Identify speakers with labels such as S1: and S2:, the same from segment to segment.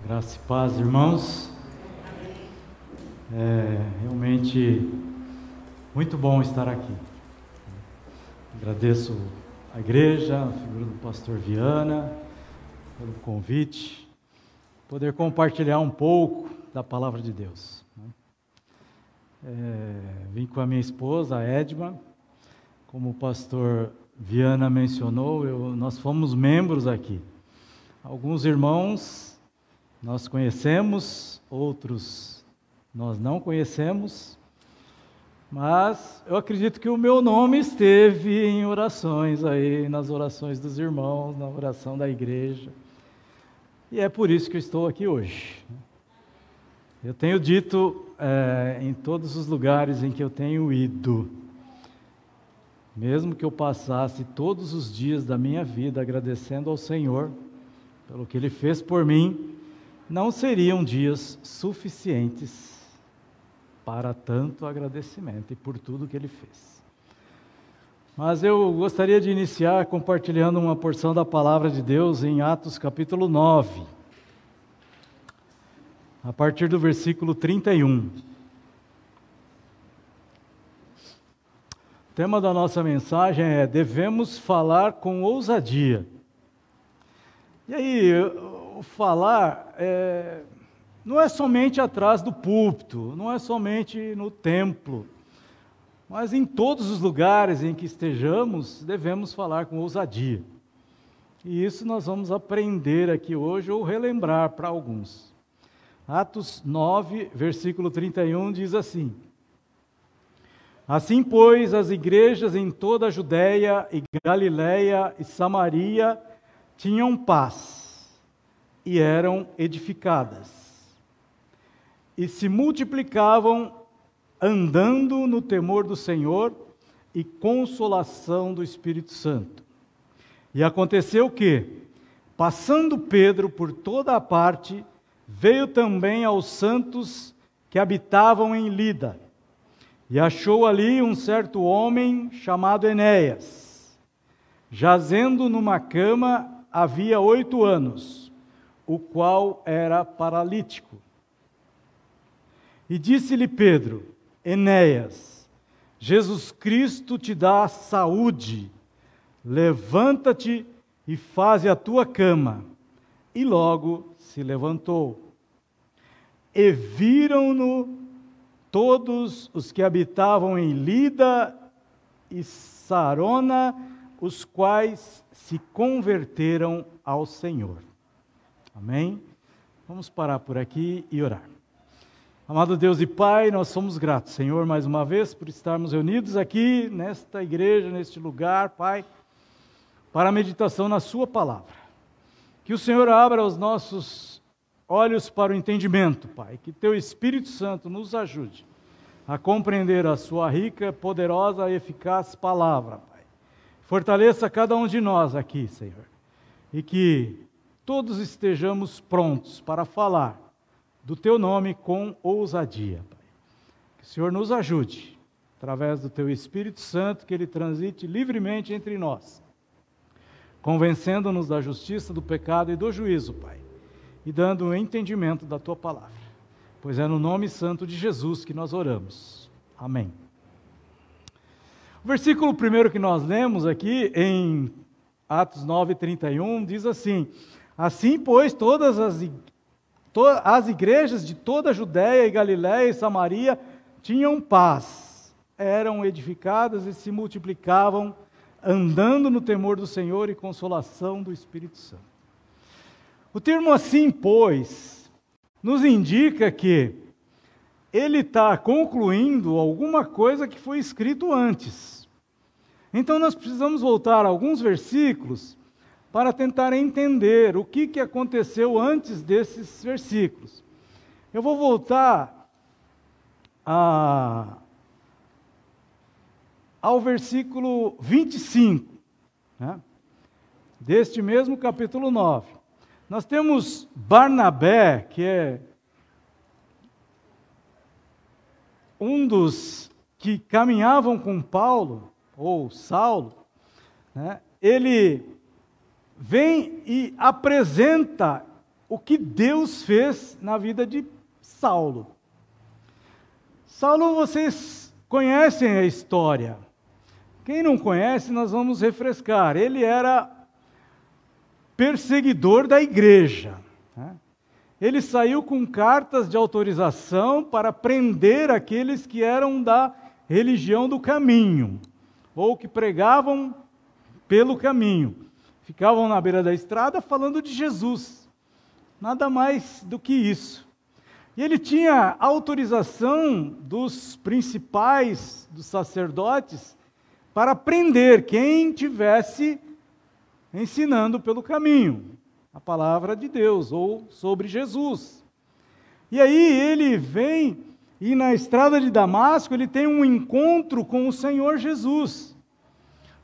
S1: Graça e paz, irmãos. É realmente muito bom estar aqui. Agradeço a igreja, a figura do pastor Viana, pelo convite, poder compartilhar um pouco da palavra de Deus. Vim com a minha esposa, a Edma, como o pastor Viana mencionou, nós fomos membros aqui. Alguns irmãos nós conhecemos, outros nós não conhecemos, mas eu acredito que o meu nome esteve em orações aí, nas orações dos irmãos, na oração da igreja, e é por isso que eu estou aqui hoje. Eu tenho dito em todos os lugares em que eu tenho ido, mesmo que eu passasse todos os dias da minha vida agradecendo ao Senhor pelo que Ele fez por mim, não seriam dias suficientes para tanto agradecimento e por tudo que Ele fez. Mas eu gostaria de iniciar compartilhando uma porção da Palavra de Deus em Atos capítulo 9, a partir do versículo 31. O tema da nossa mensagem é: devemos falar com ousadia. E aí, o falar não é somente atrás do púlpito, não é somente no templo, mas em todos os lugares em que estejamos, devemos falar com ousadia. E isso nós vamos aprender aqui hoje, ou relembrar para alguns. Atos 9, versículo 31 diz assim: assim, pois, as igrejas em toda a Judéia e Galiléia e Samaria tinham paz e eram edificadas, e se multiplicavam, andando no temor do Senhor e consolação do Espírito Santo. E aconteceu que, passando Pedro por toda a parte, veio também aos santos que habitavam em Lida, e achou ali um certo homem chamado Enéas, jazendo numa cama havia 8 anos, o qual era paralítico. E disse-lhe Pedro: Enéas, Jesus Cristo te dá saúde, levanta-te e faze a tua cama. E logo se levantou. E viram-no todos os que habitavam em Lida e Sarona, os quais se converteram ao Senhor. Amém? Vamos parar por aqui e orar. Amado Deus e Pai, nós somos gratos, Senhor, mais uma vez, por estarmos reunidos aqui, nesta igreja, neste lugar, Pai, para a meditação na Sua palavra. Que o Senhor abra os nossos olhos para o entendimento, Pai, que Teu Espírito Santo nos ajude a compreender a Sua rica, poderosa e eficaz palavra. Fortaleça cada um de nós aqui, Senhor, e que todos estejamos prontos para falar do Teu nome com ousadia, Pai. Que o Senhor nos ajude, através do Teu Espírito Santo, que Ele transite livremente entre nós, convencendo-nos da justiça, do pecado e do juízo, Pai, e dando o entendimento da Tua palavra, pois é no nome santo de Jesus que nós oramos. Amém. O versículo primeiro que nós lemos aqui, em Atos 9, 31, diz assim: assim, pois, todas as igrejas de toda a Judéia e Galiléia e Samaria tinham paz, eram edificadas e se multiplicavam, andando no temor do Senhor e consolação do Espírito Santo. O termo assim, pois, nos indica que ele está concluindo alguma coisa que foi escrito antes. Então nós precisamos voltar a alguns versículos para tentar entender o que aconteceu antes desses versículos. Eu vou voltar ao versículo 25, né, deste mesmo capítulo 9. Nós temos Barnabé, que é um dos que caminhavam com Paulo, ou Saulo, né, ele vem e apresenta o que Deus fez na vida de Saulo. Saulo, vocês conhecem a história. Quem não conhece, nós vamos refrescar. Ele era perseguidor da igreja, né? Ele saiu com cartas de autorização para prender aqueles que eram da religião do caminho, ou que pregavam pelo caminho. Ficavam na beira da estrada falando de Jesus. Nada mais do que isso. E ele tinha autorização dos principais, dos sacerdotes, para prender quem tivesse ensinando pelo caminho a palavra de Deus, ou sobre Jesus. E aí ele vem, e na estrada de Damasco, ele tem um encontro com o Senhor Jesus.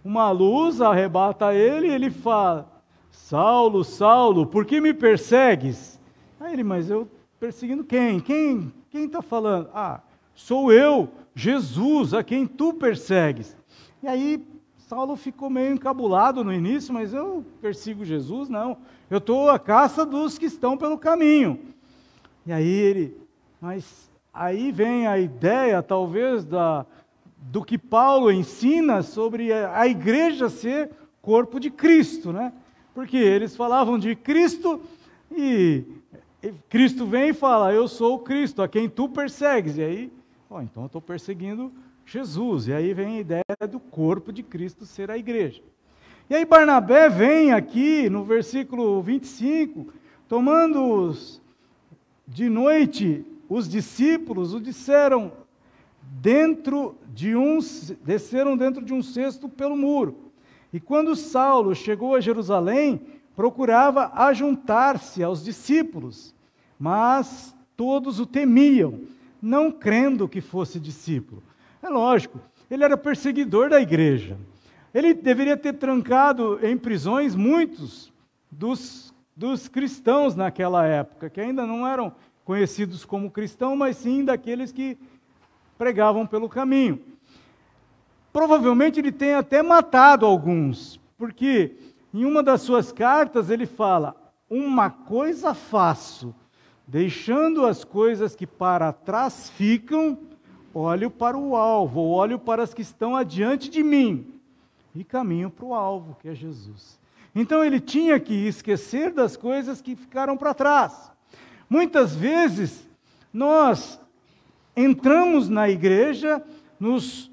S1: Uma luz arrebata ele, e ele fala: Saulo, Saulo, por que me persegues? Aí ele: mas eu perseguindo quem? Quem está falando? Ah, sou eu, Jesus, a quem tu persegues. E aí Saulo ficou meio encabulado no início: mas eu persigo Jesus? Não, eu estou à caça dos que estão pelo caminho. E aí mas aí vem a ideia, talvez, do que Paulo ensina sobre a igreja ser corpo de Cristo, né? Porque eles falavam de Cristo, e Cristo vem e fala: eu sou o Cristo, a quem tu persegues. E aí, então eu estou perseguindo Jesus. E aí vem a ideia do corpo de Cristo ser a igreja. E aí Barnabé vem aqui no versículo 25, tomando de noite os discípulos, desceram dentro de um cesto pelo muro. E quando Saulo chegou a Jerusalém, procurava ajuntar-se aos discípulos, mas todos o temiam, não crendo que fosse discípulo. É lógico, ele era perseguidor da igreja. Ele deveria ter trancado em prisões muitos dos cristãos naquela época, que ainda não eram conhecidos como cristãos, mas sim daqueles que pregavam pelo caminho. Provavelmente ele tem até matado alguns, porque em uma das suas cartas ele fala: uma coisa faço, deixando as coisas que para trás ficam, olho para o alvo, olho para as que estão adiante de mim, e caminho para o alvo, que é Jesus. Então ele tinha que esquecer das coisas que ficaram para trás. Muitas vezes nós entramos na igreja, nos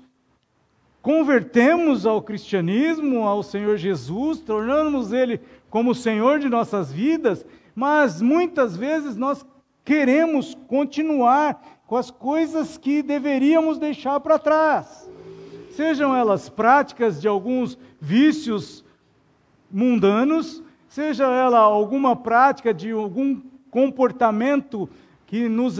S1: convertemos ao cristianismo, ao Senhor Jesus, tornamos Ele como o Senhor de nossas vidas, mas muitas vezes nós queremos continuar com as coisas que deveríamos deixar para trás. Sejam elas práticas de alguns vícios mundanos, seja ela alguma prática de algum comportamento que nos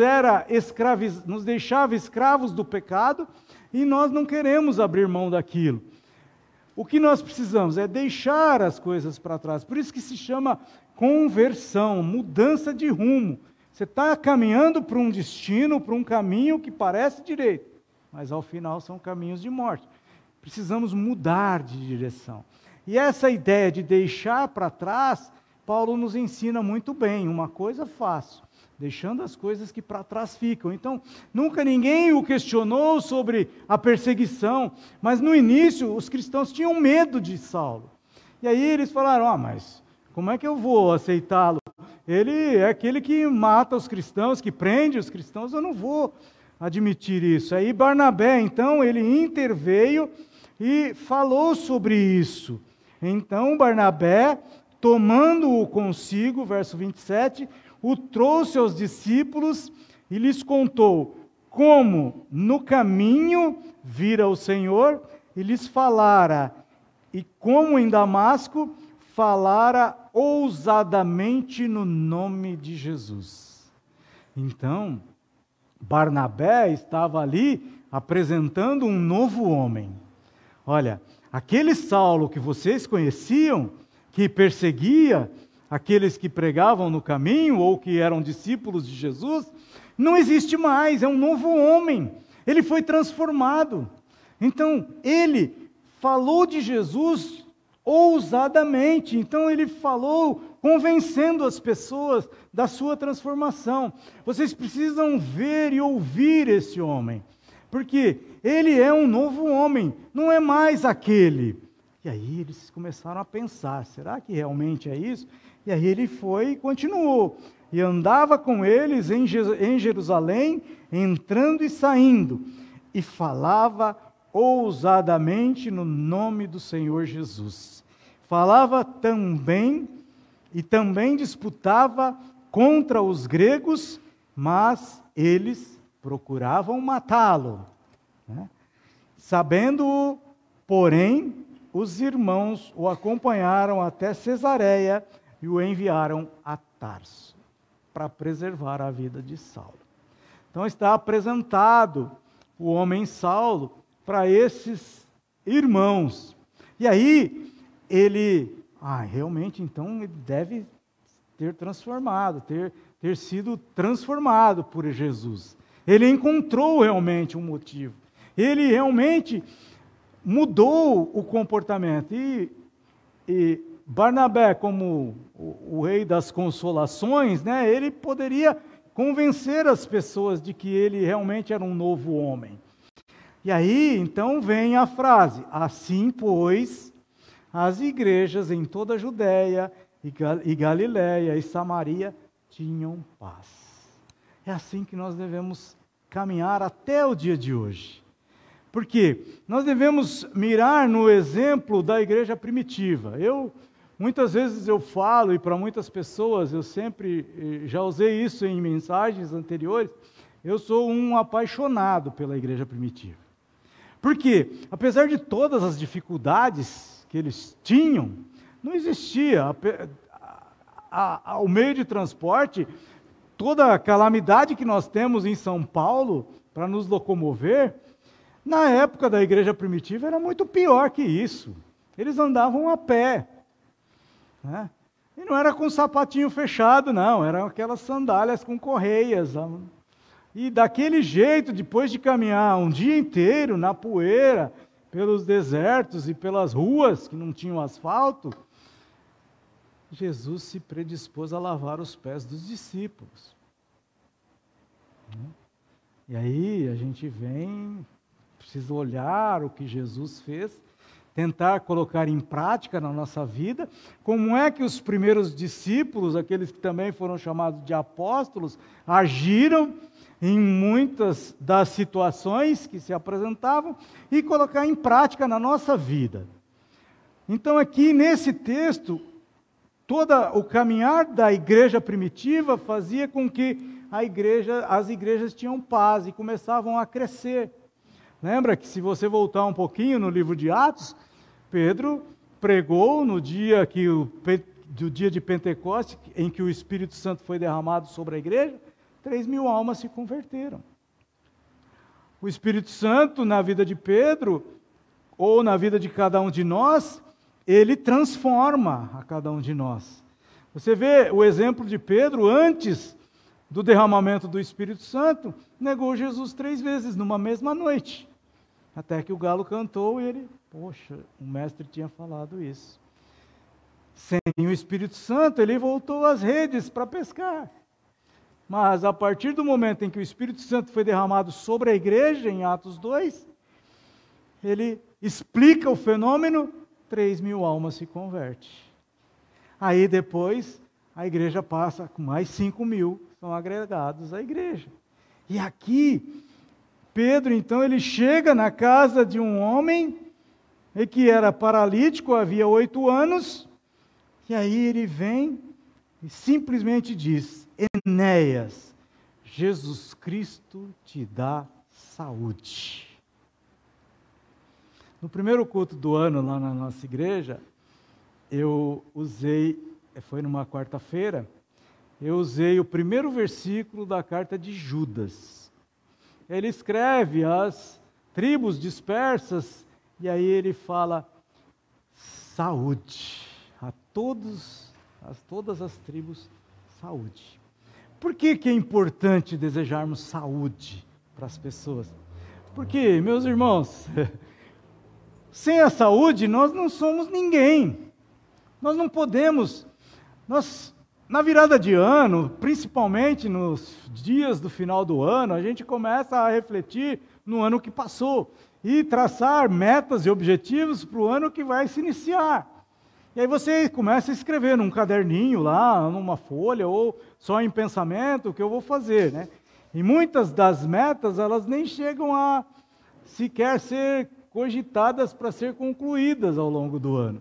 S1: deixava escravos do pecado, e nós não queremos abrir mão daquilo. O que nós precisamos é deixar as coisas para trás. Por isso que se chama conversão, mudança de rumo. Você está caminhando para um destino, para um caminho que parece direito, mas ao final são caminhos de morte. Precisamos mudar de direção. E essa ideia de deixar para trás, Paulo nos ensina muito bem. Uma coisa faço, deixando as coisas que para trás ficam. Então, nunca ninguém o questionou sobre a perseguição, mas no início os cristãos tinham medo de Saulo. E aí eles falaram: mas como é que eu vou aceitá-lo? Ele é aquele que mata os cristãos, que prende os cristãos, eu não vou admitir isso. Aí Barnabé, então, ele interveio e falou sobre isso. Então Barnabé, tomando-o consigo, verso 27, o trouxe aos discípulos e lhes contou como no caminho vira o Senhor e lhes falara, e como em Damasco falara ousadamente no nome de Jesus. Então, Barnabé estava ali apresentando um novo homem. Olha, aquele Saulo que vocês conheciam, que perseguia aqueles que pregavam no caminho ou que eram discípulos de Jesus, não existe mais, é um novo homem. Ele foi transformado. Então, ele falou de Jesus ousadamente. Então, ele falou convencendo as pessoas da sua transformação. Vocês precisam ver e ouvir esse homem, porque ele é um novo homem, não é mais aquele. E aí eles começaram a pensar, será que realmente é isso? E aí ele foi e continuou, e andava com eles em Jerusalém, entrando e saindo, e falava ousadamente no nome do Senhor Jesus. Falava também, e também disputava contra os gregos, mas eles procuravam matá-lo. Sabendo-o, porém, os irmãos o acompanharam até Cesareia e o enviaram a Tarso, para preservar a vida de Saulo. Então está apresentado o homem Saulo para esses irmãos. E aí ele, realmente então ele deve ter transformado, ter sido transformado por Jesus. Ele encontrou realmente um motivo. Ele realmente mudou o comportamento. E Barnabé, como o rei das consolações, ele poderia convencer as pessoas de que ele realmente era um novo homem. E aí, então, vem a frase: assim, pois, as igrejas em toda a Judéia e Galiléia e Samaria tinham paz. É assim que nós devemos caminhar até o dia de hoje. Porque nós devemos mirar no exemplo da igreja primitiva. Muitas vezes eu falo, e para muitas pessoas, eu sempre já usei isso em mensagens anteriores, eu sou um apaixonado pela igreja primitiva. Porque, apesar de todas as dificuldades que eles tinham, não existia o meio de transporte, toda a calamidade que nós temos em São Paulo para nos locomover. Na época da igreja primitiva era muito pior que isso. Eles andavam a pé. E não era com sapatinho fechado, não. Eram aquelas sandálias com correias. E daquele jeito, depois de caminhar um dia inteiro na poeira, pelos desertos e pelas ruas que não tinham asfalto, Jesus se predispôs a lavar os pés dos discípulos. E aí a gente precisa olhar o que Jesus fez, tentar colocar em prática na nossa vida, como é que os primeiros discípulos, aqueles que também foram chamados de apóstolos, agiram em muitas das situações que se apresentavam e colocar em prática na nossa vida. Então aqui nesse texto, todo o caminhar da igreja primitiva fazia com que as igrejas tinham paz e começavam a crescer. Lembra que se você voltar um pouquinho no livro de Atos, Pedro pregou no dia do dia de Pentecostes, em que o Espírito Santo foi derramado sobre a igreja, 3.000 almas se converteram. O Espírito Santo, na vida de Pedro, ou na vida de cada um de nós, ele transforma a cada um de nós. Você vê o exemplo de Pedro, antes do derramamento do Espírito Santo, negou Jesus 3 vezes numa mesma noite. Até que o galo cantou e ele, poxa, o mestre tinha falado isso. Sem o Espírito Santo, ele voltou às redes para pescar. Mas a partir do momento em que o Espírito Santo foi derramado sobre a igreja, em Atos 2, ele explica o fenômeno, 3.000 almas se convertem. Aí depois, a igreja passa com mais 5.000, são agregados à igreja. E aqui, Pedro, então, ele chega na casa de um homem que era paralítico, havia 8 anos, e aí ele vem e simplesmente diz: Enéas, Jesus Cristo te dá saúde. No primeiro culto do ano, lá na nossa igreja, foi numa quarta-feira, eu usei o primeiro versículo da carta de Judas. Ele escreve as tribos dispersas, e aí ele fala: saúde, todas as tribos, saúde. Por que é importante desejarmos saúde para as pessoas? Porque, meus irmãos, sem a saúde nós não somos ninguém. Nós não podemos Na virada de ano, principalmente nos dias do final do ano, a gente começa a refletir no ano que passou e traçar metas e objetivos para o ano que vai se iniciar. E aí você começa a escrever num caderninho lá, numa folha, ou só em pensamento, o que eu vou fazer, né? E muitas das metas, elas nem chegam a sequer ser cogitadas para ser concluídas ao longo do ano.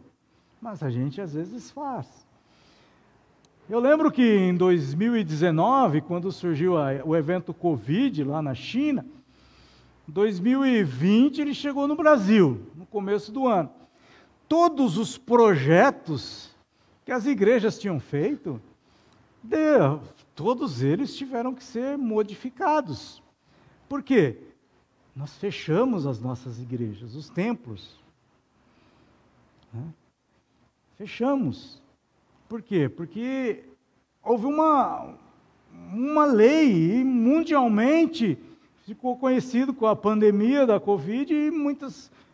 S1: Mas a gente às vezes faz. Eu lembro que em 2019, quando surgiu o evento Covid lá na China, 2020 ele chegou no Brasil, no começo do ano. Todos os projetos que as igrejas tinham feito, todos eles tiveram que ser modificados. Por quê? Nós fechamos as nossas igrejas, os templos. Né? Fechamos. Por quê? Porque houve uma lei e mundialmente ficou conhecido com a pandemia da Covid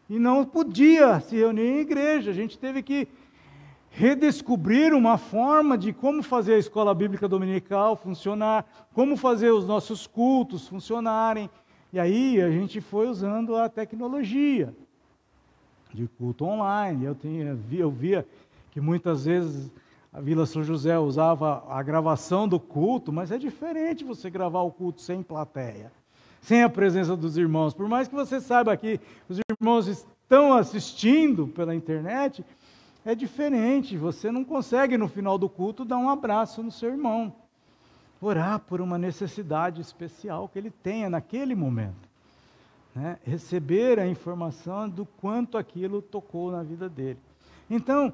S1: e não podia se reunir em igreja. A gente teve que redescobrir uma forma de como fazer a escola bíblica dominical funcionar, como fazer os nossos cultos funcionarem. E aí a gente foi usando a tecnologia de culto online. Eu via que muitas vezes a Vila São José usava a gravação do culto, mas é diferente você gravar o culto sem plateia, sem a presença dos irmãos. Por mais que você saiba que os irmãos estão assistindo pela internet, é diferente. Você não consegue no final do culto dar um abraço no seu irmão, orar por uma necessidade especial que ele tenha naquele momento, né? Receber a informação do quanto aquilo tocou na vida dele. Então,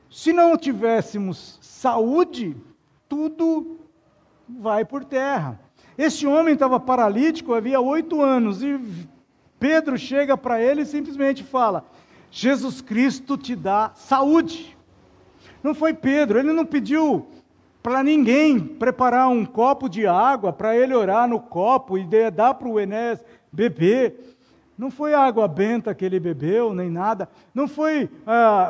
S1: se não tivéssemos saúde, tudo vai por terra. Este homem estava paralítico havia 8 anos e Pedro chega para ele e simplesmente fala: Jesus Cristo te dá saúde. Não foi Pedro, ele não pediu para ninguém preparar um copo de água para ele orar no copo e dar para o Enéas beber. Não foi água benta que ele bebeu, nem nada. Não foi,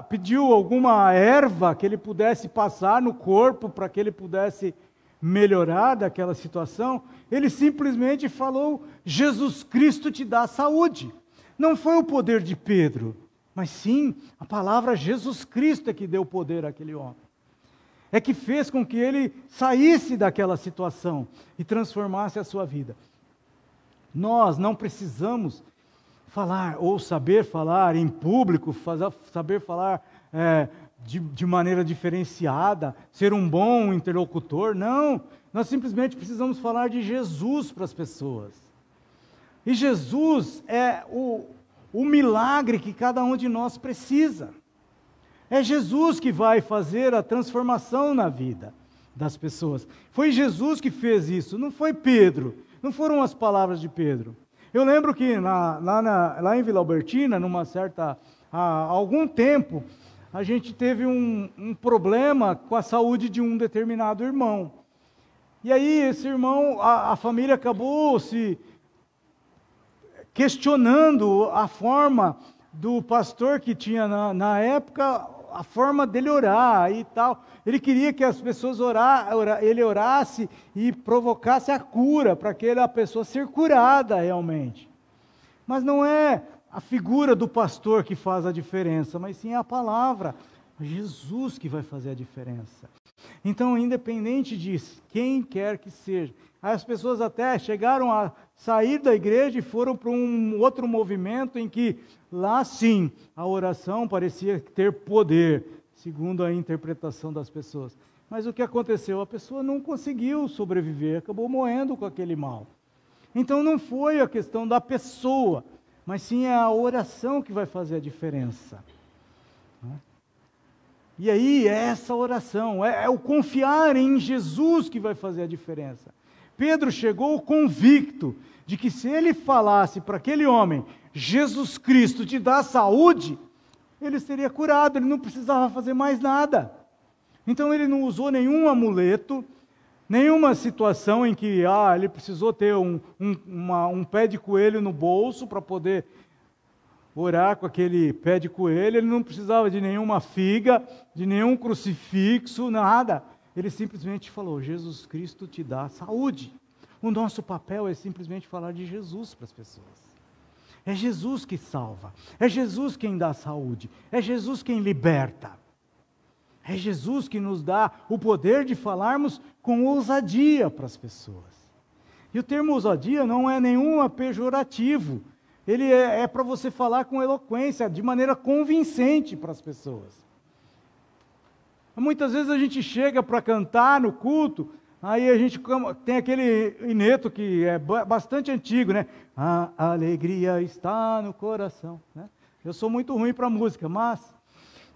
S1: pediu alguma erva que ele pudesse passar no corpo para que ele pudesse melhorar daquela situação. Ele simplesmente falou: Jesus Cristo te dá saúde. Não foi o poder de Pedro, mas sim a palavra Jesus Cristo é que deu poder àquele homem. É que fez com que ele saísse daquela situação e transformasse a sua vida. Nós não precisamos falar ou saber falar em público, saber falar de maneira diferenciada, ser um bom interlocutor. Não, nós simplesmente precisamos falar de Jesus para as pessoas. E Jesus é o milagre que cada um de nós precisa. É Jesus que vai fazer a transformação na vida das pessoas. Foi Jesus que fez isso, não foi Pedro, não foram as palavras de Pedro. Eu lembro que lá em Vila Albertina, há algum tempo, a gente teve um problema com a saúde de um determinado irmão. E aí esse irmão, a família acabou se questionando a forma do pastor que tinha na época, a forma dele orar e tal. Ele queria que as pessoas ele orasse e provocasse a cura, para aquela pessoa ser curada realmente. Mas não é a figura do pastor que faz a diferença, mas sim a palavra, Jesus que vai fazer a diferença. Então, independente disso, quem quer que seja, as pessoas até chegaram a sair da igreja e foram para um outro movimento em que lá sim a oração parecia ter poder, segundo a interpretação das pessoas. Mas o que aconteceu? A pessoa não conseguiu sobreviver, acabou morrendo com aquele mal. Então não foi a questão da pessoa, mas sim a oração que vai fazer a diferença. E aí é essa oração, é o confiar em Jesus que vai fazer a diferença. Pedro chegou convicto de que se ele falasse para aquele homem: Jesus Cristo te dá saúde, ele seria curado, ele não precisava fazer mais nada. Então ele não usou nenhum amuleto, nenhuma situação em que ele precisou ter um pé de coelho no bolso para poder orar com aquele pé de coelho, ele não precisava de nenhuma figa, de nenhum crucifixo, nada. Ele simplesmente falou: Jesus Cristo te dá saúde. O nosso papel é simplesmente falar de Jesus para as pessoas. É Jesus que salva, é Jesus quem dá saúde, é Jesus quem liberta. É Jesus que nos dá o poder de falarmos com ousadia para as pessoas. E o termo ousadia não é nenhum pejorativo. Ele é para você falar com eloquência, de maneira convincente para as pessoas. Muitas vezes a gente chega para cantar no culto, aí a gente tem aquele ineto que é bastante antigo, né? A alegria está no coração. Né? Eu sou muito ruim para música, mas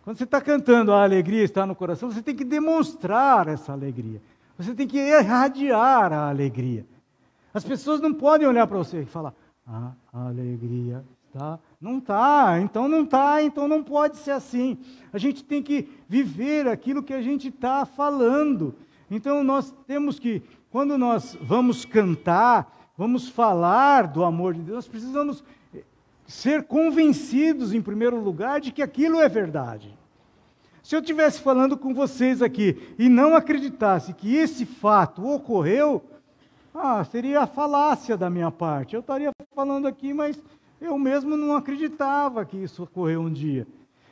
S1: quando você está cantando a alegria está no coração, você tem que demonstrar essa alegria. Você tem que irradiar a alegria. As pessoas não podem olhar para você e falar: a alegria está. Não está, então não pode ser assim. A gente tem que viver aquilo que a gente está falando. Então nós temos que, quando nós vamos cantar, vamos falar do amor de Deus, nós precisamos ser convencidos, em primeiro lugar, de que aquilo é verdade. Se eu estivesse falando com vocês aqui e não acreditasse que esse fato ocorreu, seria a falácia da minha parte. Eu estaria falando aqui, mas eu mesmo não acreditava que isso ocorreu um dia.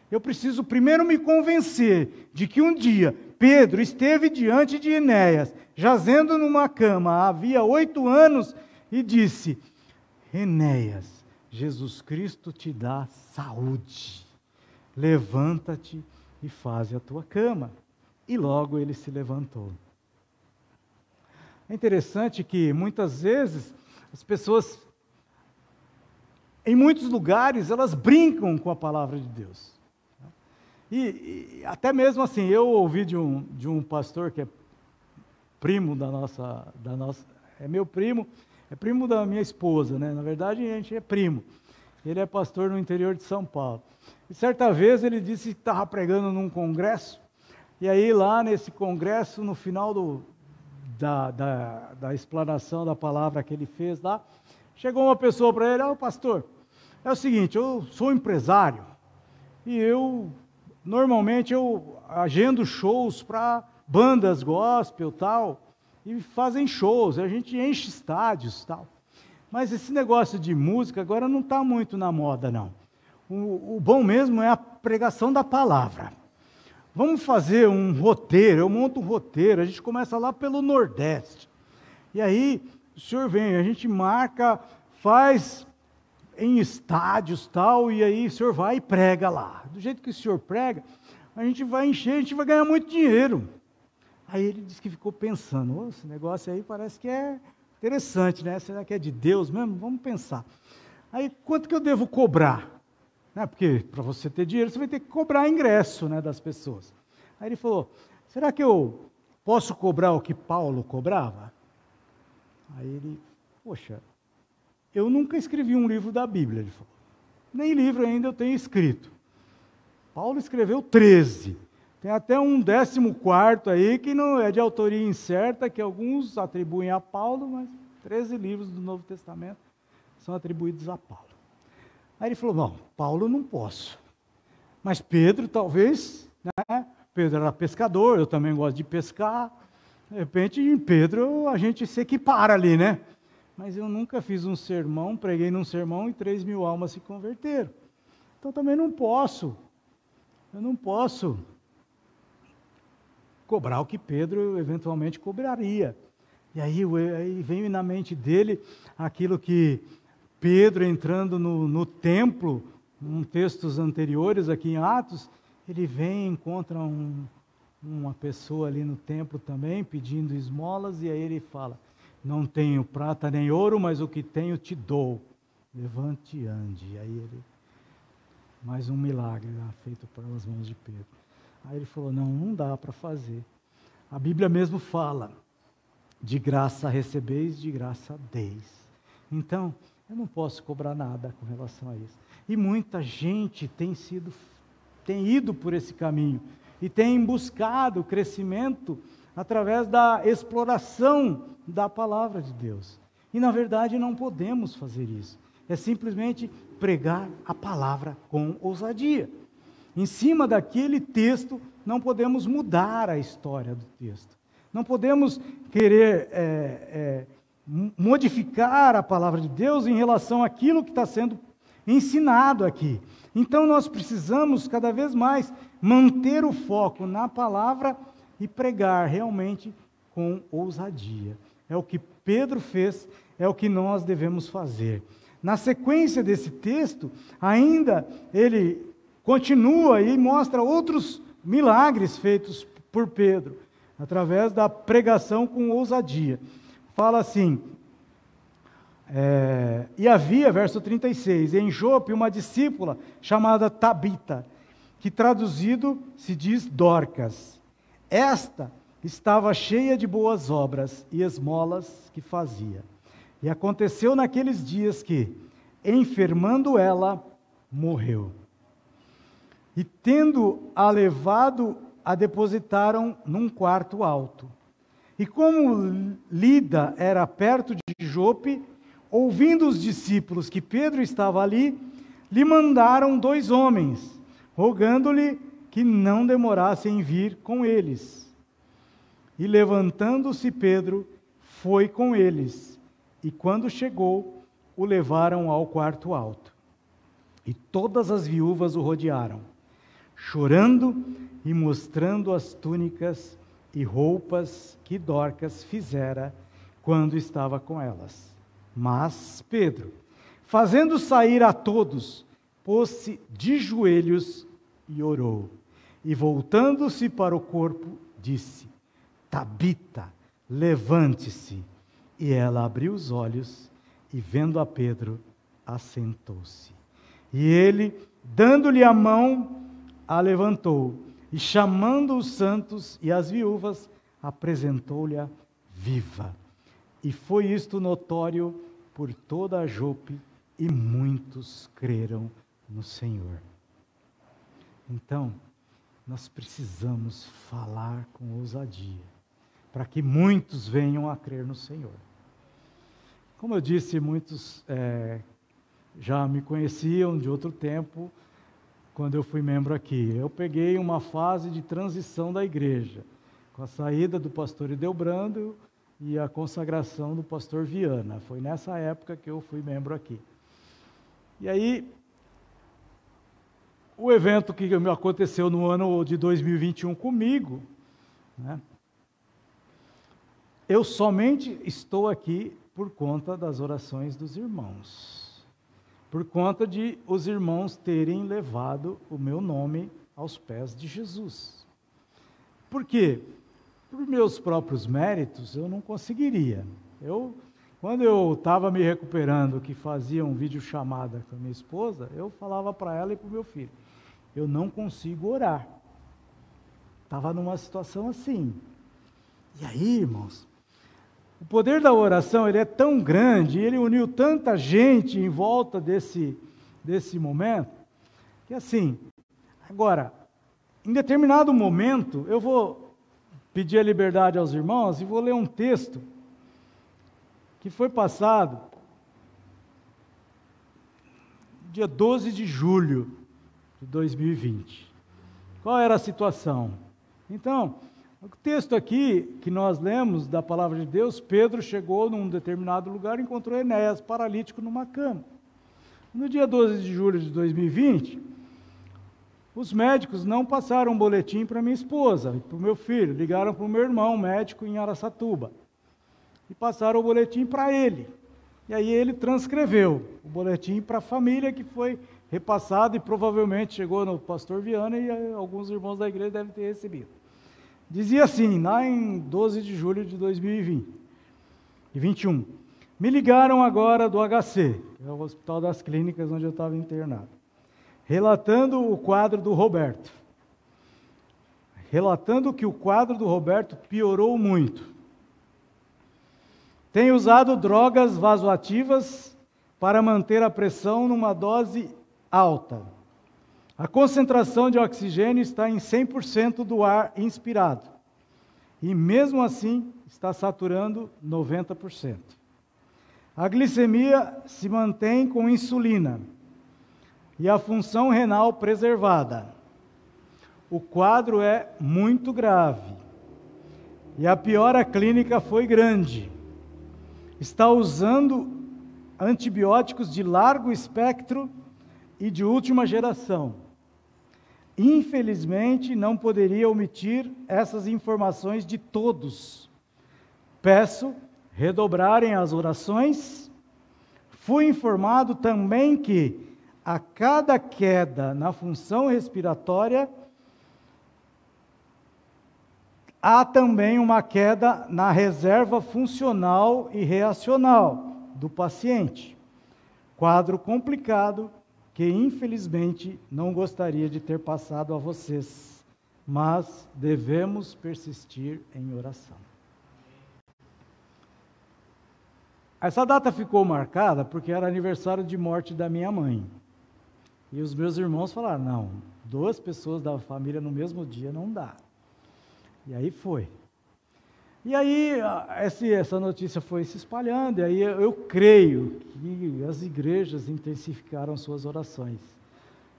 S1: Eu preciso primeiro me convencer de que um dia Pedro esteve diante de Enéas, jazendo numa cama, havia 8 anos, e disse: Enéas, Jesus Cristo te dá saúde. Levanta-te e faze a tua cama. E logo ele se levantou. É interessante que muitas vezes as pessoas, em muitos lugares, elas brincam com a palavra de Deus. E até mesmo assim, eu ouvi de um pastor que é primo da nossa, é meu primo, é primo da minha esposa, né? Na verdade, a gente é primo. Ele é pastor no interior de São Paulo. E certa vez ele disse que estava pregando num congresso, e aí lá nesse congresso, no final da explanação da palavra que ele fez lá, chegou uma pessoa para ele: pastor, é o seguinte, eu sou empresário, e normalmente eu agendo shows para bandas gospel tal, e fazem shows, a gente enche estádios tal. Mas esse negócio de música agora não está muito na moda, não. O bom mesmo é a pregação da palavra. Vamos fazer um roteiro, eu monto um roteiro, a gente começa lá pelo Nordeste. E aí, o senhor vem, a gente marca, faz em estádios tal, e aí o senhor vai e prega lá. Do jeito que o senhor prega, a gente vai encher, a gente vai ganhar muito dinheiro. Aí ele disse que ficou pensando: esse negócio aí parece que é interessante, né? Será que é de Deus mesmo? Vamos pensar. Aí, quanto que eu devo cobrar? Porque para você ter dinheiro, você vai ter que cobrar ingresso, né, das pessoas. Aí ele falou: será que eu posso cobrar o que Paulo cobrava? Aí ele: poxa, eu nunca escrevi um livro da Bíblia, ele falou. Nem livro ainda eu tenho escrito. Paulo escreveu 13. Tem até um 14º aí que não é de autoria incerta, que alguns atribuem a Paulo, mas 13 livros do Novo Testamento são atribuídos a Paulo. Aí ele falou: não, Paulo não posso. Mas Pedro talvez, né? Pedro era pescador, eu também gosto de pescar. De repente, em Pedro a gente se equipara ali, né? Mas eu nunca fiz um sermão, preguei num sermão e 3.000 almas se converteram. Então também não posso. Eu não posso cobrar o que Pedro eventualmente cobraria. E aí vem na mente dele aquilo que Pedro, entrando no templo, em textos anteriores aqui em Atos, ele vem e encontra uma pessoa ali no templo também, pedindo esmolas, e aí ele fala: não tenho prata nem ouro, mas o que tenho te dou. Levante e ande. E aí ele, mais um milagre feito pelas mãos de Pedro. Aí ele falou: não dá para fazer. A Bíblia mesmo fala: de graça recebeis, de graça deis. Então, eu não posso cobrar nada com relação a isso. E muita gente tem ido por esse caminho e tem buscado crescimento através da exploração da palavra de Deus. E na verdade não podemos fazer isso. é simplesmente pregar a palavra com ousadia. Em cima daquele texto, não podemos mudar a história do texto. Não podemos querer modificar a palavra de Deus em relação àquilo que está sendo ensinado aqui. Então, nós precisamos, cada vez mais, manter o foco na palavra e pregar realmente com ousadia. É o que Pedro fez, é o que nós devemos fazer. Na sequência desse texto, ainda ele continua e mostra outros milagres feitos por Pedro, através da pregação com ousadia. Fala assim, e havia, verso 36, em Jope uma discípula chamada Tabita, que traduzido se diz Dorcas. Esta estava cheia de boas obras e esmolas que fazia. E aconteceu naqueles dias que, enfermando ela, morreu. E tendo-a levado, a depositaram num quarto alto. E como Lida era perto de Jope, ouvindo os discípulos que Pedro estava ali, lhe mandaram 2 homens, rogando-lhe que não demorasse em vir com eles. E levantando-se Pedro, foi com eles, e quando chegou, o levaram ao quarto alto. E todas as viúvas o rodearam, chorando e mostrando as túnicas e roupas que Dorcas fizera quando estava com elas. Mas Pedro, fazendo sair a todos, pôs-se de joelhos e orou. E voltando-se para o corpo, disse: Tabita, levante-se. E ela abriu os olhos e, vendo a Pedro, assentou-se. E ele, dando-lhe a mão, a levantou, e chamando os santos e as viúvas, apresentou-lhe-a viva. E foi isto notório por toda a Jope, e muitos creram no Senhor. Então, nós precisamos falar com ousadia, para que muitos venham a crer no Senhor. Como eu disse, muitos já me conheciam de outro tempo, quando eu fui membro aqui. Eu peguei uma fase de transição da igreja, com a saída do pastor Edelbrando e a consagração do pastor Viana. Foi nessa época que eu fui membro aqui. E aí, o evento que aconteceu no ano de 2021 comigo, né, eu somente estou aqui por conta das orações dos irmãos, por conta de os irmãos terem levado o meu nome aos pés de Jesus. Por quê? Por meus próprios méritos, eu não conseguiria. Quando eu estava me recuperando, que fazia um videochamada com a minha esposa, eu falava para ela e para o meu filho: eu não consigo orar. Estava numa situação assim. E aí, irmãos, o poder da oração, ele é tão grande, ele uniu tanta gente em volta desse momento, que assim, agora, em determinado momento, eu vou pedir a liberdade aos irmãos e vou ler um texto que foi passado dia 12 de julho de 2020. Qual era a situação? Então, o texto aqui que nós lemos da palavra de Deus, Pedro chegou num determinado lugar e encontrou Enéas paralítico numa cama. No dia 12 de julho de 2020, os médicos não passaram um boletim para minha esposa e para o meu filho, ligaram para o meu irmão, médico em Araçatuba, e passaram o boletim para ele. E aí ele transcreveu o boletim para a família, que foi repassado e provavelmente chegou no pastor Viana e alguns irmãos da igreja devem ter recebido. Dizia assim, lá em 12 de julho de 2021, me ligaram agora do HC, que é o Hospital das Clínicas, onde eu estava internado, relatando o quadro do Roberto. Relatando que o quadro do Roberto piorou muito. Tem usado drogas vasoativas para manter a pressão numa dose alta. A concentração de oxigênio está em 100% do ar inspirado. E mesmo assim está saturando 90%. A glicemia se mantém com insulina e a função renal preservada. O quadro é muito grave e a piora clínica foi grande. Está usando antibióticos de largo espectro e de última geração. Infelizmente, não poderia omitir essas informações de todos. Peço redobrarem as orações. Fui informado também que, a cada queda na função respiratória, há também uma queda na reserva funcional e reacional do paciente. Quadro complicado que, infelizmente, não gostaria de ter passado a vocês, mas devemos persistir em oração. Essa data ficou marcada porque era aniversário de morte da minha mãe. E os meus irmãos falaram, não, 2 pessoas da família no mesmo dia não dá. E aí foi. E aí essa notícia foi se espalhando, e aí eu creio que as igrejas intensificaram suas orações.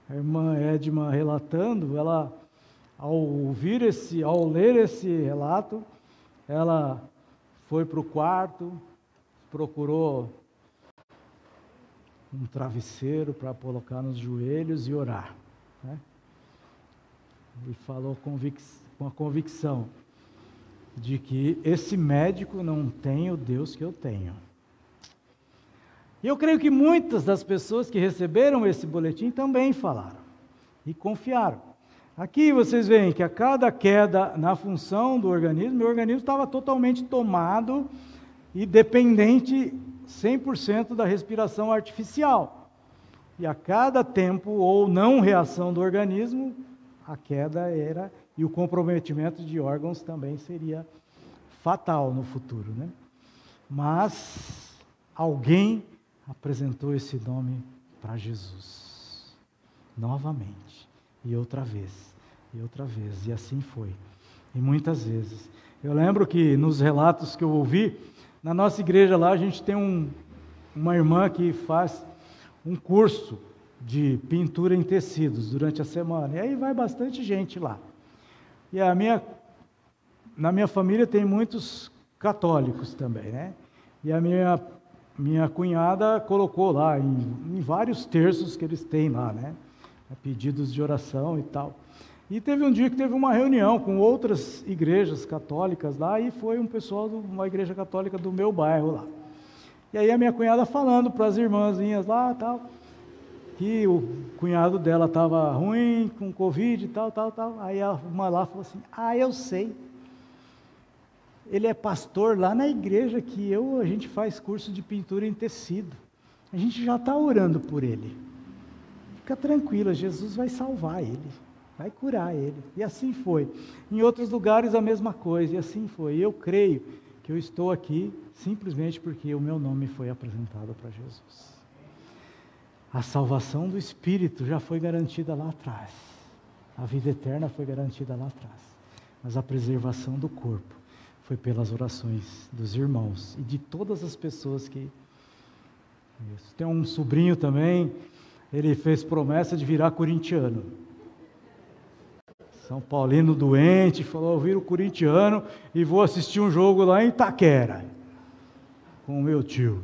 S1: A irmã Edma relatando, ela, ao ler esse relato, ela foi para o quarto, procurou um travesseiro para colocar nos joelhos e orar, né? E falou com a convicção de que esse médico não tem o Deus que eu tenho. E eu creio que muitas das pessoas que receberam esse boletim também falaram e confiaram. Aqui vocês veem que a cada queda na função do organismo, meu organismo estava totalmente tomado e dependente 100% da respiração artificial. E a cada tempo ou não reação do organismo, a queda era, e o comprometimento de órgãos também seria fatal no futuro, né? Mas alguém apresentou esse nome para Jesus, novamente, e outra vez, e assim foi, e muitas vezes. Eu lembro que nos relatos que eu ouvi, na nossa igreja lá, a gente tem uma irmã que faz um curso de pintura em tecidos durante a semana, e aí vai bastante gente lá. E na minha família tem muitos católicos também, né? E a minha cunhada colocou lá, em vários terços que eles têm lá, né? Pedidos de oração e tal. E teve um dia que teve uma reunião com outras igrejas católicas lá, e foi um pessoal de uma igreja católica do meu bairro lá. E aí a minha cunhada falando para as irmãzinhas lá, tal, que o cunhado dela estava ruim, com Covid e tal. Aí uma lá falou assim, eu sei, ele é pastor lá na igreja que a gente faz curso de pintura em tecido, a gente já está orando por ele, fica tranquila, Jesus vai salvar ele, vai curar ele. E assim foi. Em outros lugares a mesma coisa, e assim foi. E eu creio que eu estou aqui simplesmente porque o meu nome foi apresentado para Jesus. A salvação do Espírito já foi garantida lá atrás. A vida eterna foi garantida lá atrás. Mas a preservação do corpo foi pelas orações dos irmãos e de todas as pessoas que... Isso. Tem um sobrinho também, ele fez promessa de virar corintiano. São Paulino doente, falou, eu viro corintiano e vou assistir um jogo lá em Itaquera, com o meu tio.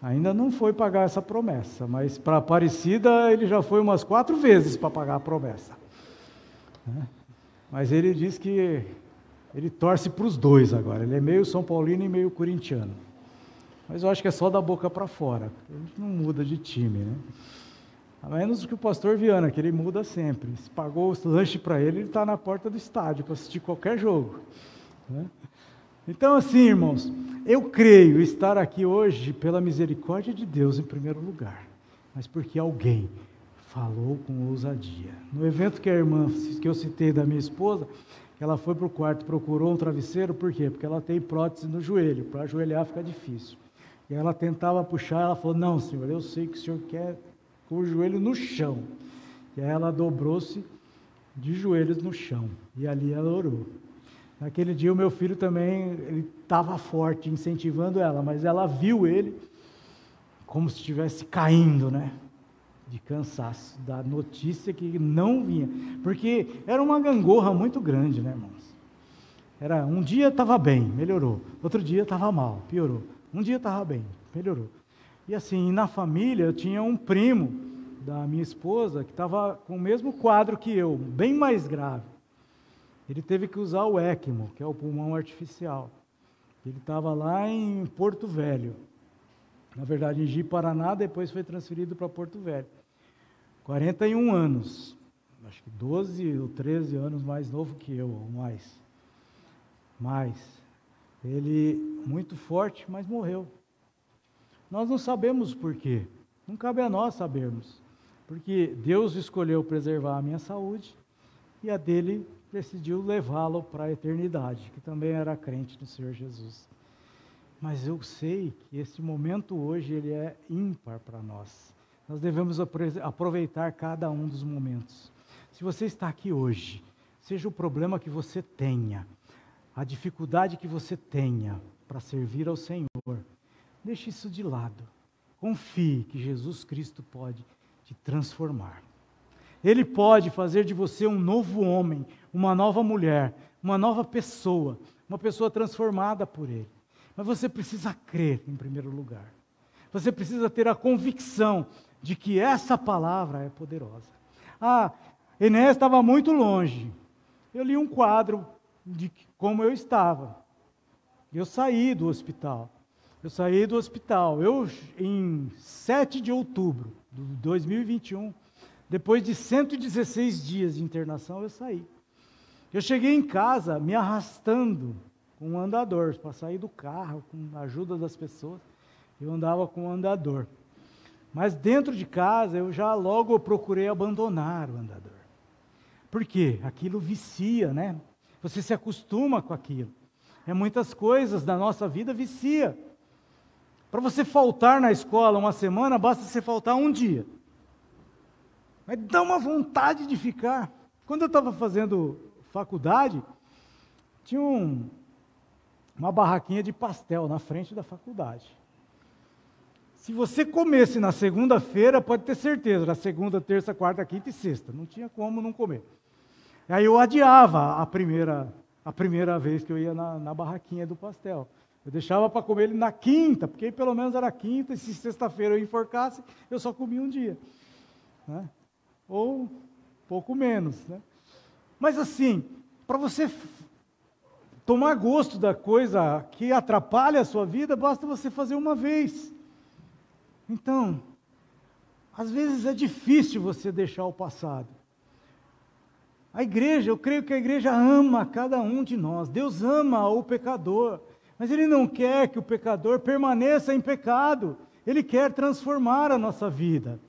S1: Ainda não foi pagar essa promessa, mas para Aparecida ele já foi umas 4 vezes para pagar a promessa. Mas ele diz que ele torce para os dois agora, ele é meio São Paulino e meio corintiano. Mas eu acho que é só da boca para fora, a gente não muda de time, né? A menos que o pastor Viana, que ele muda sempre. Se pagou o lanche para ele, ele está na porta do estádio para assistir qualquer jogo, né? Então assim, irmãos, eu creio estar aqui hoje pela misericórdia de Deus em primeiro lugar, mas porque alguém falou com ousadia. No evento que a irmã, que eu citei da minha esposa, ela foi para o quarto, procurou um travesseiro, por quê? Porque ela tem prótese no joelho, para ajoelhar fica difícil. E ela tentava puxar, ela falou, não senhor, eu sei que o senhor quer com o joelho no chão. E aí ela dobrou-se de joelhos no chão, e ali ela orou. Naquele dia o meu filho também, ele estava forte, incentivando ela, mas ela viu ele, como se estivesse caindo, né? De cansaço, da notícia que não vinha. Porque era uma gangorra muito grande, né, irmãos? Um dia estava bem, melhorou. Outro dia estava mal, piorou. Um dia estava bem, melhorou. E assim, na família, eu tinha um primo da minha esposa que estava com o mesmo quadro que eu, bem mais grave. Ele teve que usar o ECMO, que é o pulmão artificial. Ele estava lá em Porto Velho. Na verdade, em Ji-Paraná, depois foi transferido para Porto Velho. 41 anos. Acho que 12 ou 13 anos mais novo que eu, ou mais. Ele, muito forte, mas morreu. Nós não sabemos por quê. Não cabe a nós sabermos. Porque Deus escolheu preservar a minha saúde e a dele decidiu levá-lo para a eternidade, que também era crente no Senhor Jesus. Mas eu sei que esse momento hoje ele é ímpar para nós. Nós devemos aproveitar cada um dos momentos. Se você está aqui hoje, seja o problema que você tenha, a dificuldade que você tenha para servir ao Senhor, deixe isso de lado. Confie que Jesus Cristo pode te transformar. Ele pode fazer de você um novo homem, uma nova mulher, uma nova pessoa, uma pessoa transformada por Ele. Mas você precisa crer em primeiro lugar. Você precisa ter a convicção de que essa palavra é poderosa. Enéas estava muito longe. Eu li um quadro de como eu estava. Eu saí do hospital. Em 7 de outubro de 2021, depois de 116 dias de internação, eu saí. Eu cheguei em casa me arrastando com um andador, para sair do carro, com a ajuda das pessoas, eu andava com um andador. Mas dentro de casa, eu já logo procurei abandonar o andador. Por quê? Aquilo vicia, né? Você se acostuma com aquilo. Muitas coisas da nossa vida vicia. Para você faltar na escola uma semana, basta você faltar um dia. Mas dá uma vontade de ficar. Quando eu estava fazendo faculdade, tinha uma barraquinha de pastel na frente da faculdade. Se você comesse na segunda-feira, pode ter certeza, na segunda, terça, quarta, quinta e sexta. Não tinha como não comer. Aí eu adiava a primeira vez que eu ia na barraquinha do pastel. Eu deixava para comer ele na quinta, porque aí pelo menos era quinta, e se sexta-feira eu enforcasse, eu só comia um dia. Né? Ou pouco menos. Né? Mas assim, para você tomar gosto da coisa que atrapalha a sua vida, basta você fazer uma vez. Então, às vezes é difícil você deixar o passado. A igreja, eu creio que a igreja ama cada um de nós. Deus ama o pecador, mas Ele não quer que o pecador permaneça em pecado. Ele quer transformar a nossa vida.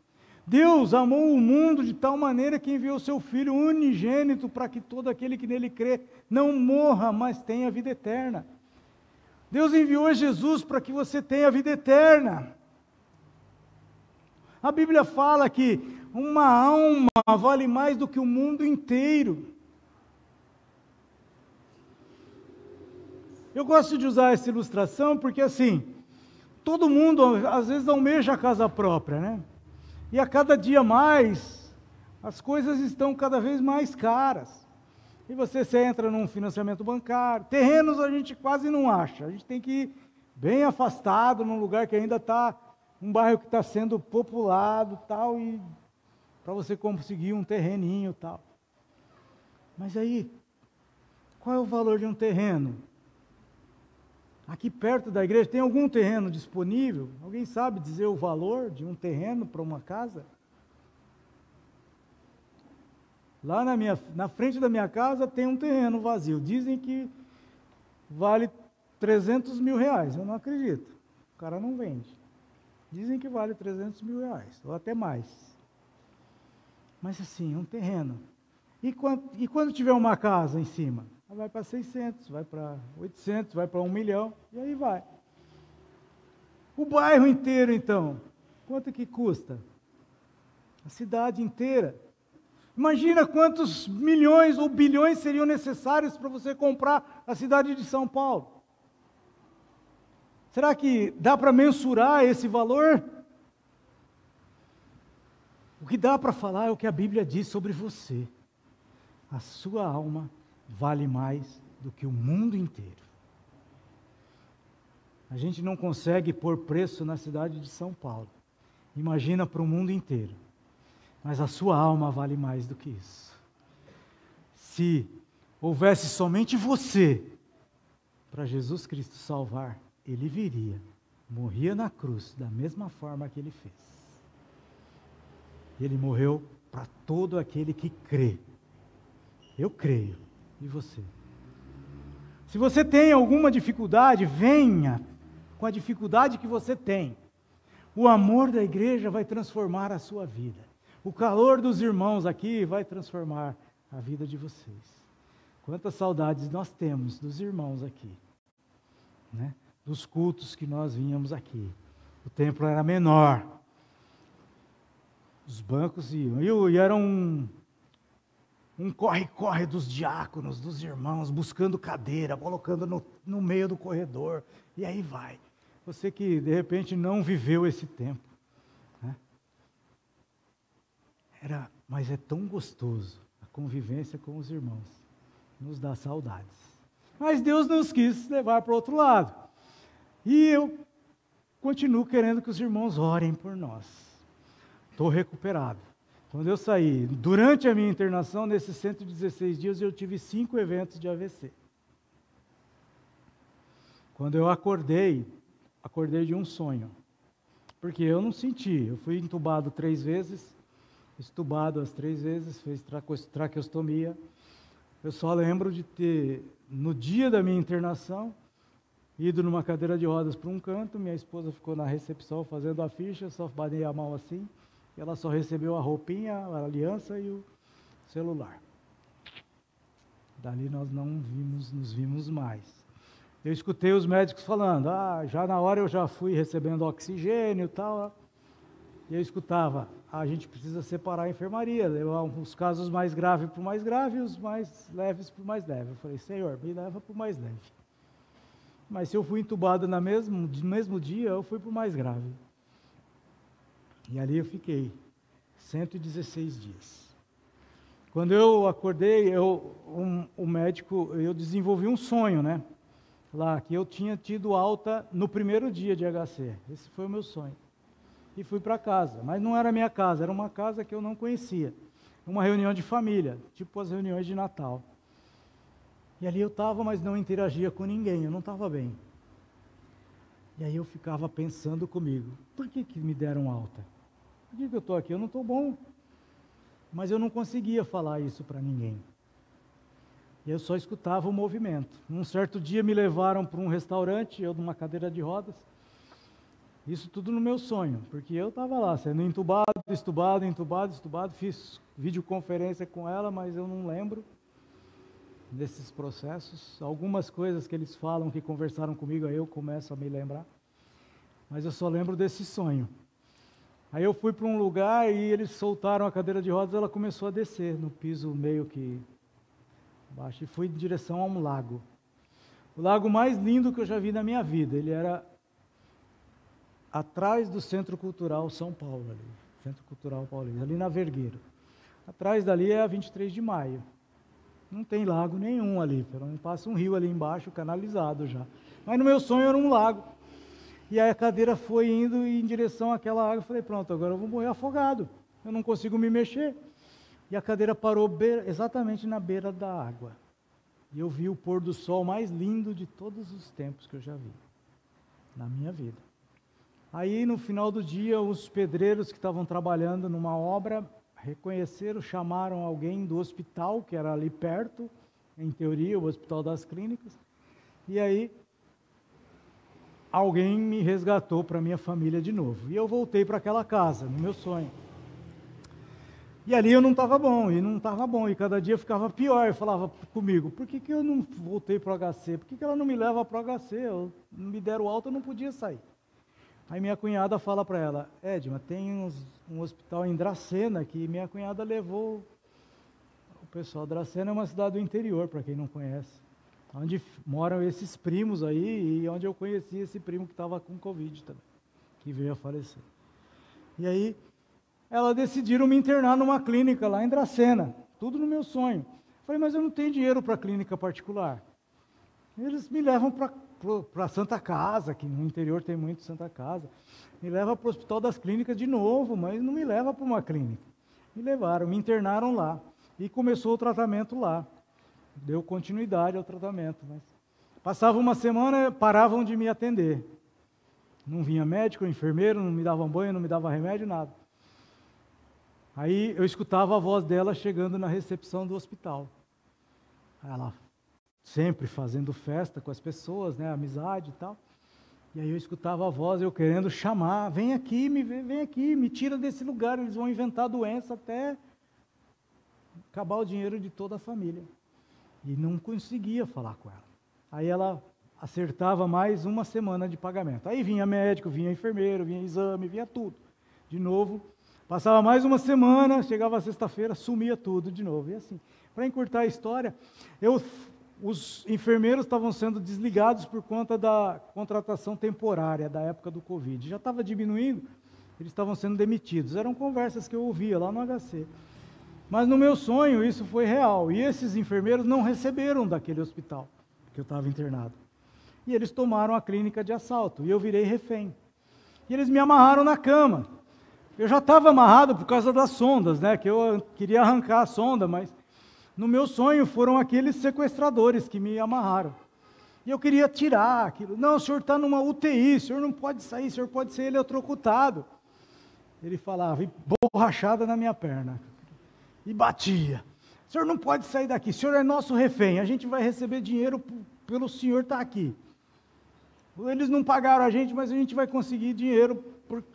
S1: Deus amou o mundo de tal maneira que enviou seu Filho unigênito para que todo aquele que nele crê não morra, mas tenha vida eterna. Deus enviou Jesus para que você tenha vida eterna. A Bíblia fala que uma alma vale mais do que o mundo inteiro. Eu gosto de usar essa ilustração porque assim, todo mundo às vezes almeja a casa própria, né? E a cada dia mais, as coisas estão cada vez mais caras. E você entra num financiamento bancário. Terrenos a gente quase não acha. A gente tem que ir bem afastado, num lugar que ainda está, um bairro que está sendo populado, tal, e para você conseguir um terreninho, tal. Mas aí, qual é o valor de um terreno? Aqui perto da igreja, tem algum terreno disponível? Alguém sabe dizer o valor de um terreno para uma casa? Lá na frente da minha casa tem um terreno vazio. Dizem que vale 300 mil reais. Eu não acredito. O cara não vende. Dizem que vale 300 mil reais, ou até mais. Mas assim, um terreno. E quando tiver uma casa em cima? Vai para 600, vai para 800, vai para 1 milhão, e aí vai. O bairro inteiro, então, quanto que custa? A cidade inteira. Imagina quantos milhões ou bilhões seriam necessários para você comprar a cidade de São Paulo. Será que dá para mensurar esse valor? O que dá para falar é o que a Bíblia diz sobre você. A sua alma vale mais do que o mundo inteiro. A gente não consegue pôr preço na cidade de São Paulo. Imagina para o mundo inteiro. Mas a sua alma vale mais do que isso. Se houvesse somente você para Jesus Cristo salvar, ele viria, morria na cruz da mesma forma que ele fez. Ele morreu para todo aquele que crê. Eu creio. E você? Se você tem alguma dificuldade, venha com a dificuldade que você tem. O amor da igreja vai transformar a sua vida. O calor dos irmãos aqui vai transformar a vida de vocês. Quantas saudades nós temos dos irmãos aqui, né? Dos cultos que nós vínhamos aqui. O templo era menor. Os bancos iam. E era um corre-corre dos diáconos, dos irmãos, buscando cadeira, colocando no meio do corredor. E aí vai. Você que, de repente, não viveu esse tempo. Né? Mas é tão gostoso a convivência com os irmãos. Nos dá saudades. Mas Deus nos quis levar para o outro lado. E eu continuo querendo que os irmãos orem por nós. Estou recuperado. Quando eu saí, durante a minha internação, nesses 116 dias, eu tive 5 eventos de AVC. Quando eu acordei de um sonho. Porque eu não senti. Eu fui entubado 3 vezes, estubado as 3 vezes, fez traqueostomia. Eu só lembro de ter, no dia da minha internação, ido numa cadeira de rodas para um canto, minha esposa ficou na recepção fazendo a ficha, só banhei a mão assim, e ela só recebeu a roupinha, a aliança e o celular. Dali nós não nos vimos mais. Eu escutei os médicos falando, já na hora eu já fui recebendo oxigênio e tal, e eu escutava, a gente precisa separar a enfermaria, levar os casos mais graves para o mais grave e os mais leves para o mais leve. Eu falei, Senhor, me leva para o mais leve. Mas se eu fui entubado no mesmo dia, eu fui para o mais grave. E ali eu fiquei 116 dias. Quando eu acordei, o médico, eu desenvolvi um sonho, né? Lá, que eu tinha tido alta no primeiro dia de HC. Esse foi o meu sonho. E fui para casa, mas não era minha casa, era uma casa que eu não conhecia. Uma reunião de família, tipo as reuniões de Natal. E ali eu estava, mas não interagia com ninguém, eu não estava bem. E aí eu ficava pensando comigo, por que me deram alta? Por que eu estou aqui? Eu não estou bom. Mas eu não conseguia falar isso para ninguém. E eu só escutava o movimento. Um certo dia me levaram para um restaurante, eu numa cadeira de rodas. Isso tudo no meu sonho, porque eu estava lá, sendo entubado, fiz videoconferência com ela, mas eu não lembro desses processos. Algumas coisas que eles falam, que conversaram comigo, aí eu começo a me lembrar. Mas eu só lembro desse sonho. Aí eu fui para um lugar e eles soltaram a cadeira de rodas, ela começou a descer no piso meio que baixo, e fui em direção a um lago. O lago mais lindo que eu já vi na minha vida, ele era atrás do Centro Cultural São Paulo, ali, Centro Cultural Paulista, ali na Vergueiro. Atrás dali é a 23 de maio. Não tem lago nenhum ali, passa um rio ali embaixo, canalizado já. Mas no meu sonho era um lago. E aí a cadeira foi indo em direção àquela água. Eu falei, pronto, agora eu vou morrer afogado. Eu não consigo me mexer. E a cadeira parou exatamente na beira da água. E eu vi o pôr do sol mais lindo de todos os tempos que eu já vi na minha vida. Aí, no final do dia, os pedreiros que estavam trabalhando numa obra reconheceram, chamaram alguém do hospital, que era ali perto, em teoria, o Hospital das Clínicas, e aí alguém me resgatou para minha família de novo. E eu voltei para aquela casa, no meu sonho. E ali eu não estava bom, e cada dia ficava pior. Eu falava comigo, por que eu não voltei para o HC? Por que ela não me leva para o HC? Não me deram alta, eu não podia sair. Aí minha cunhada fala para ela, Edma, tem um hospital em Dracena, que minha cunhada levou o pessoal. Dracena é uma cidade do interior, para quem não conhece, onde moram esses primos aí, e onde eu conheci esse primo que estava com Covid também, que veio a falecer. E aí elas decidiram me internar numa clínica lá em Dracena, tudo no meu sonho. Falei, mas eu não tenho dinheiro para clínica particular. Eles me levam para Santa Casa, que no interior tem muito Santa Casa. Me levam para o Hospital das Clínicas de novo, mas não me leva para uma clínica. Me levaram, me internaram lá. E começou o tratamento lá. Deu continuidade ao tratamento. Mas passava uma semana, paravam de me atender. Não vinha médico, enfermeiro, não me davam banho, não me dava remédio, nada. Aí eu escutava a voz dela chegando na recepção do hospital. Ela sempre fazendo festa com as pessoas, né, amizade e tal. E aí eu escutava a voz, eu querendo chamar, vem aqui, me tira desse lugar, eles vão inventar doença até acabar o dinheiro de toda a família. E não conseguia falar com ela. Aí ela acertava mais uma semana de pagamento. Aí vinha médico, vinha enfermeiro, vinha exame, vinha tudo. De novo, passava mais uma semana, chegava sexta-feira, sumia tudo de novo. E assim, para encurtar a história, os enfermeiros estavam sendo desligados por conta da contratação temporária da época do Covid. Já estava diminuindo, eles estavam sendo demitidos. Eram conversas que eu ouvia lá no HC. Mas no meu sonho isso foi real. E esses enfermeiros não receberam daquele hospital que eu estava internado. E eles tomaram a clínica de assalto. E eu virei refém. E eles me amarraram na cama. Eu já estava amarrado por causa das sondas, né? Que eu queria arrancar a sonda, mas no meu sonho foram aqueles sequestradores que me amarraram. E eu queria tirar aquilo. Não, o senhor está numa UTI, o senhor não pode sair, o senhor pode ser eletrocutado. Ele falava, e borrachada na minha perna. E batia. O senhor não pode sair daqui, o senhor é nosso refém, a gente vai receber dinheiro pelo senhor estar aqui. Eles não pagaram a gente, mas a gente vai conseguir dinheiro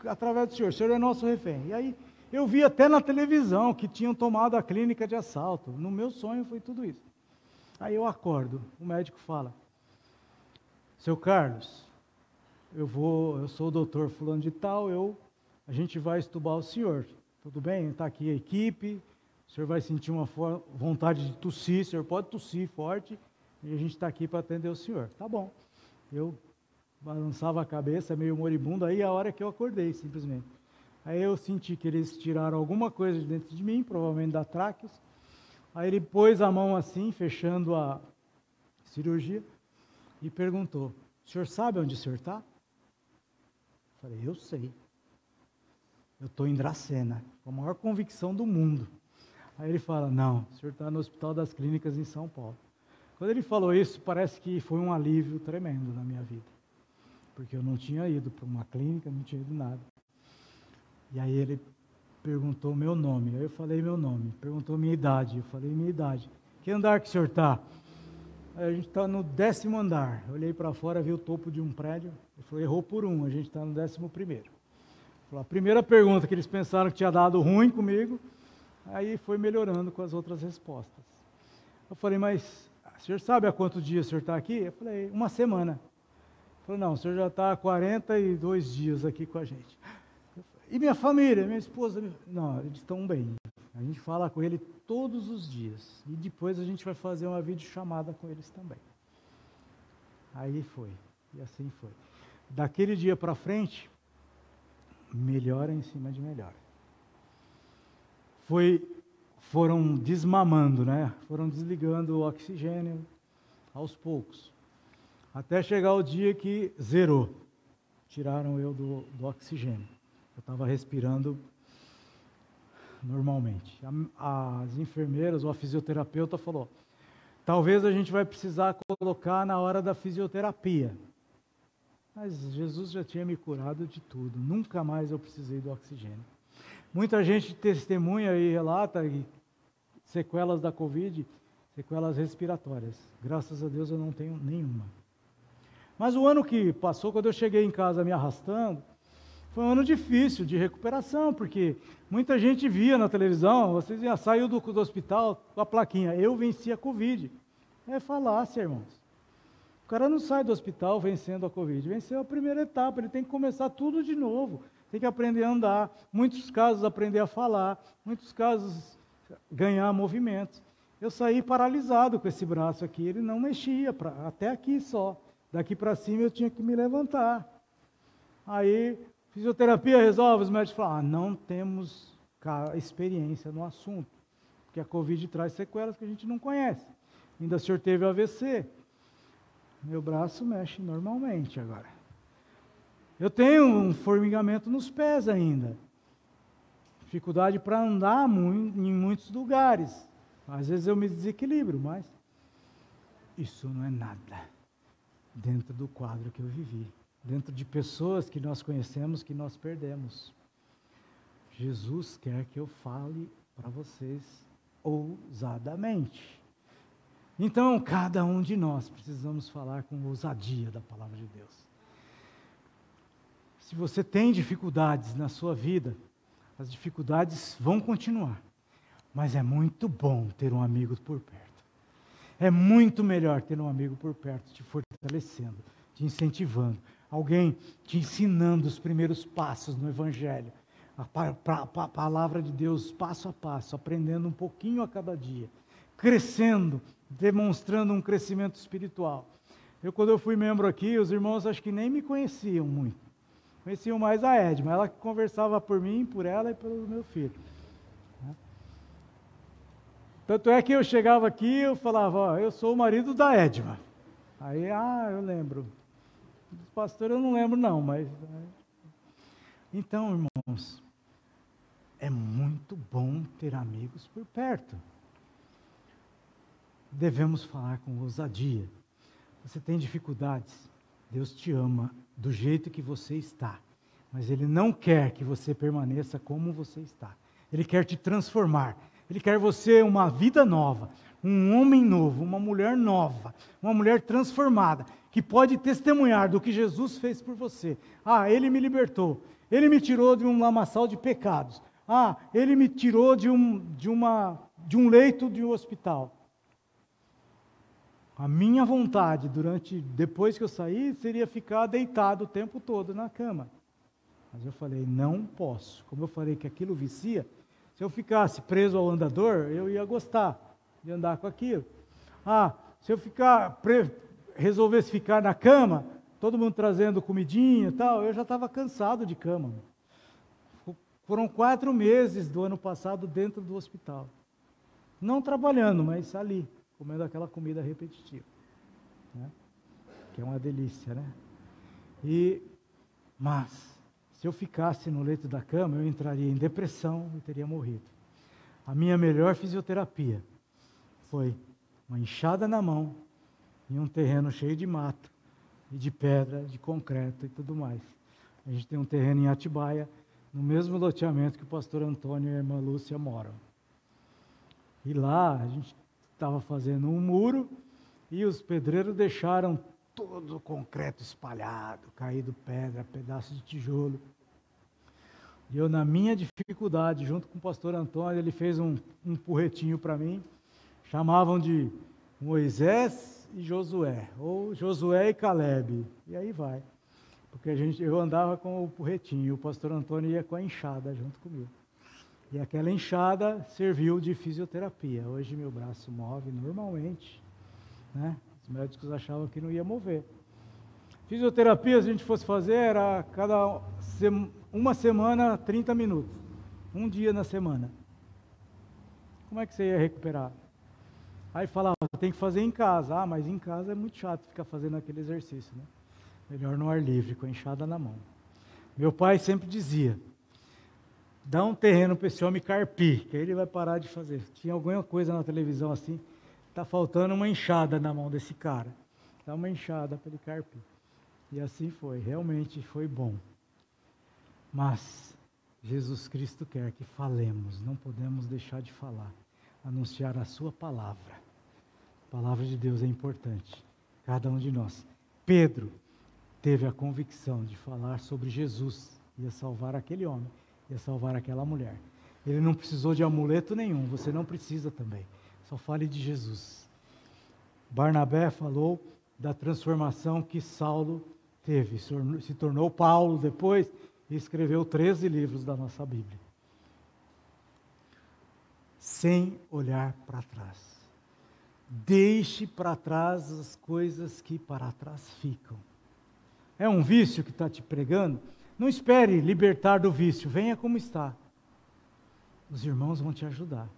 S1: através do senhor. O senhor é nosso refém. E aí eu vi até na televisão que tinham tomado a clínica de assalto. No meu sonho foi tudo isso. Aí eu acordo, o médico fala, seu Carlos, eu sou o doutor fulano de tal, a gente vai estubar o senhor. Tudo bem? Está aqui a equipe, o senhor vai sentir uma vontade de tossir, o senhor pode tossir forte, e a gente está aqui para atender o senhor. Tá bom. Eu balançava a cabeça, meio moribundo, aí a hora que eu acordei, simplesmente. Aí eu senti que eles tiraram alguma coisa de dentro de mim, provavelmente da tráqueos. Aí ele pôs a mão assim, fechando a cirurgia, e perguntou, o senhor sabe onde o senhor está? Falei, eu sei. Eu estou em Dracena, com a maior convicção do mundo. Aí ele fala, não, o senhor está no Hospital das Clínicas em São Paulo. Quando ele falou isso, parece que foi um alívio tremendo na minha vida. Porque eu não tinha ido para uma clínica, não tinha ido nada. E aí ele perguntou meu nome, aí eu falei meu nome. Perguntou minha idade, eu falei minha idade. Que andar que o senhor está? A gente está no 10º andar. Eu olhei para fora, vi o topo de um prédio. Ele falou, errou por um, a gente está no 11º. A primeira pergunta que eles pensaram que tinha dado ruim comigo, aí foi melhorando com as outras respostas. Eu falei, mas o senhor sabe há quantos dias o senhor está aqui? Eu falei, uma semana. Ele falou, não, o senhor já está há 42 dias aqui com a gente. E minha família, minha esposa? Não, eles estão bem. A gente fala com ele todos os dias. E depois a gente vai fazer uma videochamada com eles também. Aí foi. E assim foi. Daquele dia para frente, melhora em cima de melhora. Foram desmamando, né? Foram desligando o oxigênio aos poucos. Até chegar o dia que zerou. Tiraram eu do oxigênio. Eu estava respirando normalmente. As enfermeiras ou a fisioterapeuta falou, talvez a gente vai precisar colocar na hora da fisioterapia. Mas Jesus já tinha me curado de tudo. Nunca mais eu precisei do oxigênio. Muita gente testemunha e relata sequelas da Covid, sequelas respiratórias. Graças a Deus eu não tenho nenhuma. Mas o ano que passou, quando eu cheguei em casa me arrastando, foi um ano difícil de recuperação, porque muita gente via na televisão, vocês saiu do hospital com a plaquinha, eu venci a Covid. É falácia, irmãos. O cara não sai do hospital vencendo a Covid, venceu a primeira etapa, ele tem que começar tudo de novo, tem que aprender a andar, muitos casos aprender a falar, muitos casos ganhar movimentos. Eu saí paralisado com esse braço aqui, ele não mexia, até aqui só, daqui para cima eu tinha que me levantar. Aí, fisioterapia resolve, os médicos falam, não temos experiência no assunto, porque a Covid traz sequelas que a gente não conhece. Ainda o senhor teve AVC, meu braço mexe normalmente agora. Eu tenho um formigamento nos pés ainda, dificuldade para andar em muitos lugares, às vezes eu me desequilibro, mas isso não é nada dentro do quadro que eu vivi, dentro de pessoas que nós conhecemos, que nós perdemos. Jesus quer que eu fale para vocês ousadamente. Então, cada um de nós precisamos falar com ousadia da palavra de Deus. Se você tem dificuldades na sua vida, as dificuldades vão continuar, mas é muito bom ter um amigo por perto. É muito melhor ter um amigo por perto, te fortalecendo, te incentivando, alguém te ensinando os primeiros passos no Evangelho, a palavra de Deus passo a passo, aprendendo um pouquinho a cada dia, crescendo, demonstrando um crescimento espiritual. Quando eu fui membro aqui, os irmãos acho que nem me conheciam muito, conheciam mais a Edma, ela que conversava por mim, por ela e pelo meu filho. Tanto é que eu chegava aqui, eu falava, eu sou o marido da Edma. Aí, eu lembro. Pastor, eu não lembro não, mas... Então, irmãos, é muito bom ter amigos por perto. Devemos falar com ousadia. Você tem dificuldades, Deus te ama do jeito que você está, mas Ele não quer que você permaneça como você está. Ele quer te transformar. Ele quer você uma vida nova, um homem novo, uma mulher nova, uma mulher transformada, que pode testemunhar do que Jesus fez por você. Ele me libertou, Ele me tirou de um lamaçal de pecados. Ele me tirou de um leito de um hospital. A minha vontade, depois que eu saí, seria ficar deitado o tempo todo na cama. Mas eu falei, não posso. Como eu falei que aquilo vicia, se eu ficasse preso ao andador, eu ia gostar de andar com aquilo. Se eu resolvesse ficar na cama, todo mundo trazendo comidinha e tal, eu já estava cansado de cama. Foram 4 meses do ano passado dentro do hospital. Não trabalhando, mas ali, comendo aquela comida repetitiva. Né? Que é uma delícia, né? Mas, se eu ficasse no leito da cama, eu entraria em depressão e teria morrido. A minha melhor fisioterapia foi uma enxada na mão, em um terreno cheio de mato, e de pedra, de concreto e tudo mais. A gente tem um terreno em Atibaia, no mesmo loteamento que o pastor Antônio e a irmã Lúcia moram. E lá a gente estava fazendo um muro, e os pedreiros deixaram todo o concreto espalhado, caído pedra, pedaço de tijolo. E eu, na minha dificuldade, junto com o pastor Antônio, ele fez um porretinho para mim, chamavam de Moisés e Josué, ou Josué e Caleb, e aí vai. Porque eu andava com o porretinho, e o pastor Antônio ia com a enxada junto comigo. E aquela enxada serviu de fisioterapia. Hoje meu braço move normalmente, né? Os médicos achavam que não ia mover. Fisioterapia, se a gente fosse fazer, era uma semana, 30 minutos. Um dia na semana. Como é que você ia recuperar? Aí falava, tem que fazer em casa. Mas em casa é muito chato ficar fazendo aquele exercício, né? Melhor no ar livre, com a enxada na mão. Meu pai sempre dizia, dá um terreno para esse homem carpir, que aí ele vai parar de fazer. Tinha alguma coisa na televisão assim, está faltando uma enxada na mão desse cara. Dá uma enxada para ele carpir. E assim foi, realmente foi bom. Mas Jesus Cristo quer que falemos, não podemos deixar de falar, anunciar a sua palavra. A palavra de Deus é importante, cada um de nós. Pedro teve a convicção de falar sobre Jesus, ia salvar aquele homem, ia salvar aquela mulher. Ele não precisou de amuleto nenhum, você não precisa também, só fale de Jesus. Barnabé falou da transformação que Saulo teve, se tornou Paulo depois e escreveu 13 livros da nossa Bíblia. Sem olhar para trás. Deixe para trás as coisas que para trás ficam. É um vício que está te pregando? Não espere libertar do vício, venha como está. os irmãos vão te ajudar.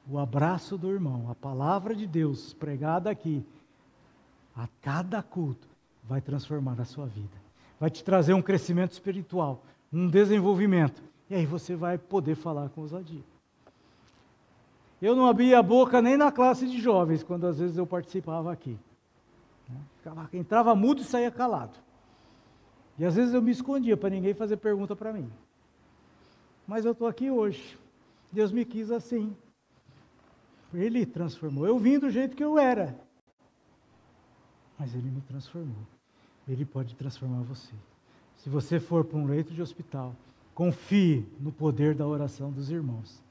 S1: O abraço do irmão, a palavra de Deus pregada aqui, a cada culto, vai transformar a sua vida. Vai te trazer um crescimento espiritual, um desenvolvimento. E aí você vai poder falar com ousadia. Eu não abria a boca nem na classe de jovens, quando às vezes eu participava aqui. Entrava mudo e saía calado. E às vezes eu me escondia para ninguém fazer pergunta para mim. Mas eu estou aqui hoje. Deus me quis assim. Ele transformou. Eu vim do jeito que eu era. Mas Ele me transformou. Ele pode transformar você. Se você for para um leito de hospital, confie no poder da oração dos irmãos.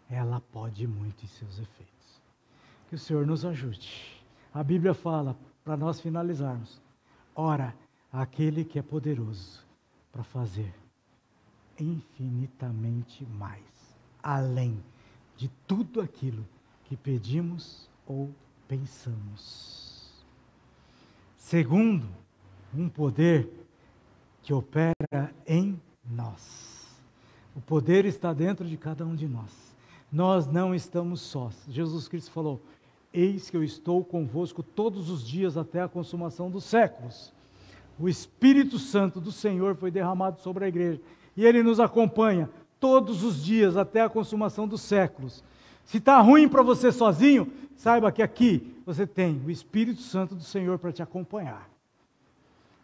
S1: Ela pode muito em seus efeitos. Que o Senhor nos ajude. A Bíblia fala, para nós finalizarmos, ora aquele que é poderoso para fazer infinitamente mais, além de tudo aquilo que pedimos ou pensamos. Segundo, um poder que opera em nós. O poder está dentro de cada um de nós. Nós não estamos sós. Jesus Cristo falou, eis que eu estou convosco todos os dias até a consumação dos séculos. O Espírito Santo do Senhor foi derramado sobre a igreja e Ele nos acompanha todos os dias até a consumação dos séculos. Se está ruim para você sozinho, saiba que aqui você tem o Espírito Santo do Senhor para te acompanhar.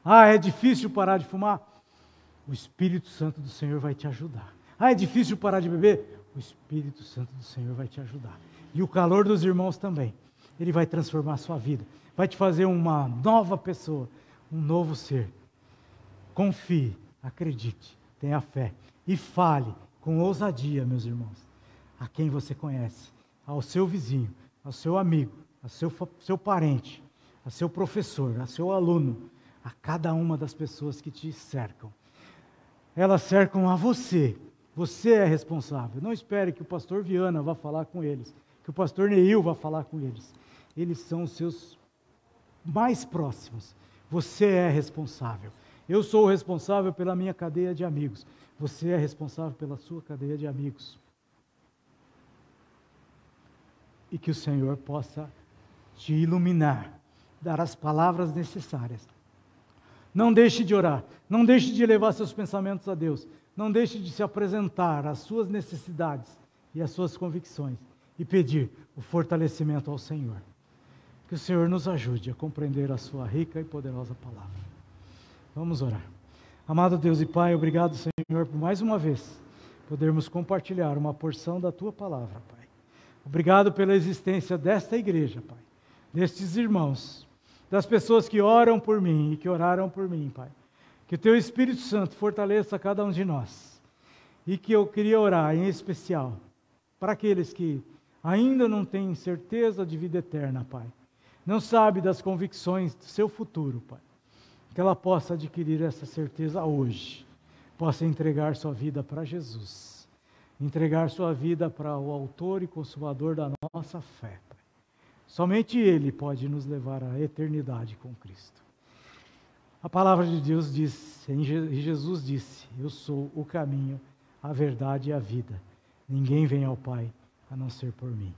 S1: Ah, é difícil parar de fumar? O Espírito Santo do Senhor vai te ajudar. Ah, é difícil parar de beber? O Espírito Santo do Senhor vai te ajudar. E o calor dos irmãos também. Ele vai transformar a sua vida. Vai te fazer uma nova pessoa, um novo ser. Confie, acredite, tenha fé. E fale com ousadia, meus irmãos, a quem você conhece, ao seu vizinho, ao seu amigo, ao seu parente, ao seu professor, ao seu aluno, a cada uma das pessoas que te cercam. Elas cercam a você. Você é responsável. Não espere que o pastor Viana vá falar com eles, que o pastor Neil vá falar com eles. Eles são os seus mais próximos. Você é responsável. Eu sou o responsável pela minha cadeia de amigos. Você é responsável pela sua cadeia de amigos. E que o Senhor possa te iluminar, dar as palavras necessárias. Não deixe de orar, não deixe de levar seus pensamentos a Deus, não deixe de se apresentar às suas necessidades e às suas convicções e pedir o fortalecimento ao Senhor. Que o Senhor nos ajude a compreender a sua rica e poderosa palavra. Vamos orar. Amado Deus e Pai, obrigado, Senhor, por mais uma vez podermos compartilhar uma porção da Tua palavra, Pai. Obrigado pela existência desta igreja, Pai, destes irmãos, das pessoas que oram por mim e que oraram por mim, Pai. Que o Teu Espírito Santo fortaleça cada um de nós. E que eu queria orar em especial para aqueles que ainda não têm certeza de vida eterna, Pai. Não sabe das convicções do seu futuro, Pai. Que ela possa adquirir essa certeza hoje. Possa entregar sua vida para Jesus. Entregar sua vida para o autor e consumador da nossa fé, Pai. Somente Ele pode nos levar à eternidade com Cristo. A palavra de Deus diz, e Jesus disse, eu sou o caminho, a verdade e a vida. Ninguém vem ao Pai a não ser por mim.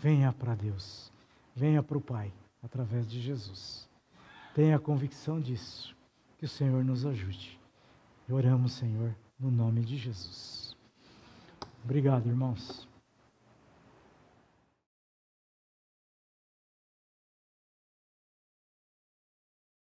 S1: Venha para Deus, venha para o Pai, através de Jesus. Tenha a convicção disso, que o Senhor nos ajude. E oramos, Senhor, no nome de Jesus. Obrigado, irmãos.